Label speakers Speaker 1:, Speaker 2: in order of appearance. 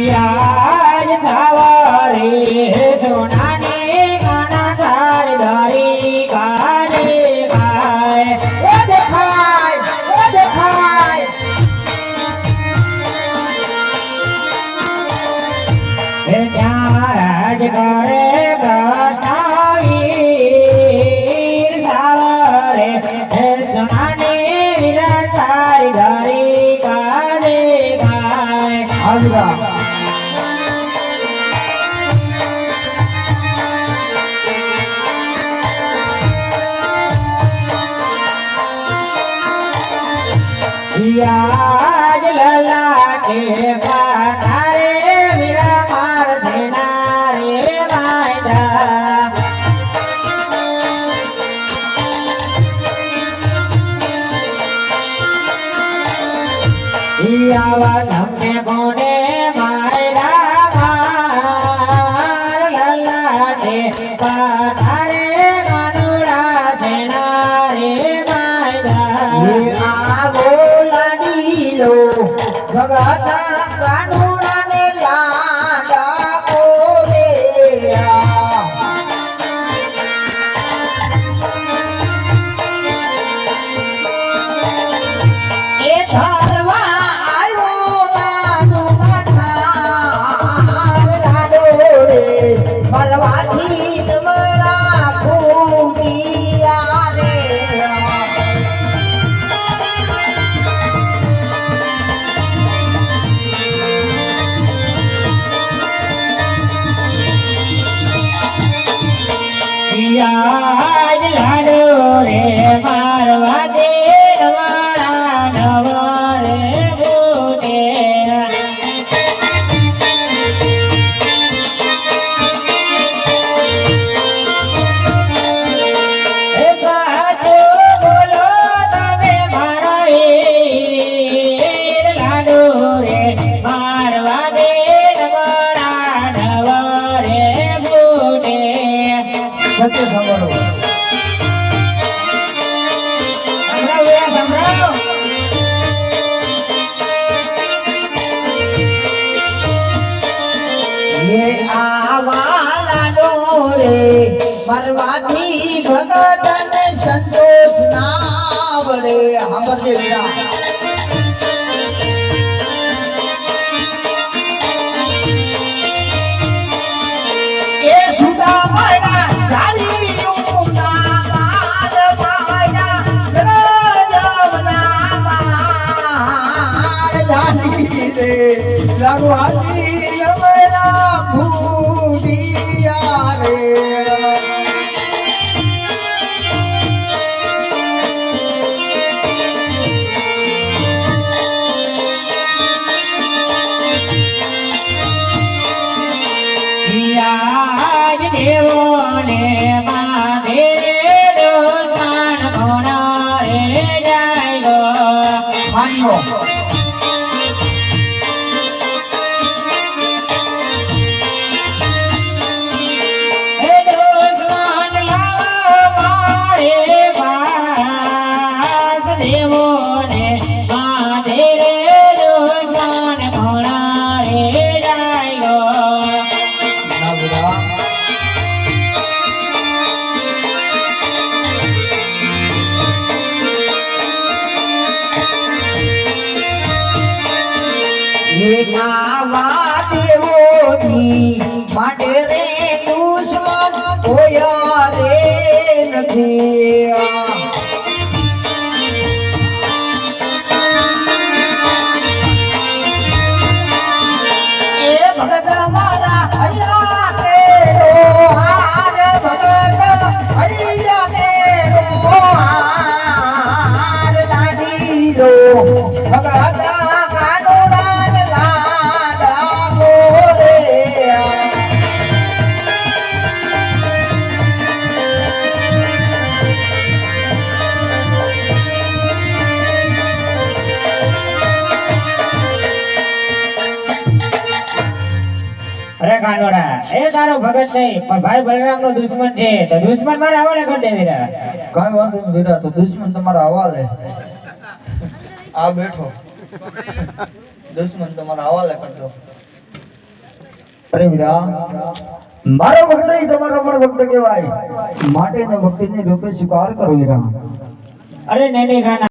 Speaker 1: યાદ સવારે સોનાની ગાના સારી ધરી કાલે ખાય ઓ દેખાય ત્યાં રાજ કરે પ્રતાવીર સવારે સોનાની વિરાટ સારી ધરી કાલે ખાય યાદ લલા કે પારે વીરા માર દેના રે માયદા આવા તમને કોને માયરા માર લલા કે પારે માનુડા દેના રે માયદા
Speaker 2: ભગતા કાનુડા ને લાડા પોરે એ ધરવા આવ્યો લાડુ લાડો રે બલવાથી તમારા ફૂટિયા રે
Speaker 1: યાદ લાડો રે મારવા દે નવાડા નવા રે બોને એ સાચો બોલો તમે મારા લાડો રે મારવા દે નવાડા નવા રે બોને
Speaker 2: સત્ય સાંભળો મરવાથી ભગતને સંતોષ ના વળે સાંભળજે વીરા એ સુદા મારા ચાલીયું ના માર મારા રજવના માર જાની રે લગવાતી અમરા ભૂડિયા રે
Speaker 1: યાદ દેવો ને માધે દોષણ કોના રે જાય ગો
Speaker 2: માન્યો
Speaker 1: એ દોષણ લાવો મારે બાસ દેવો ને માધે દોષણ કોના રે જાય ગો
Speaker 2: નાવા દેવોની માટે રે દુશ્મન હોયા રે નથી એ ભગત મારા હૈયા તે હાર ભગત હૈયા તે હાર લાડી રો ભગત
Speaker 1: અરે કાનોડા એ તારો ભગત નહીં પણ ભાઈ બલરામ નો દુશ્મન છે તો દુશ્મન મારા હવાલે કરી દે વીરા
Speaker 2: કાંઈ વાંધો નહીં વીરા, તો દુશ્મન તમારા હવાલે. આ બેઠો દુશ્મન તમારા હવાલે કરતો. અરે વીરા, મારો ભક્ત ઈ તમારો પણ ભક્ત કહેવાય, માટે ભક્તિને રૂપે સ્વીકાર કરો વીરા.
Speaker 1: અરે નહીં નહીં ગાના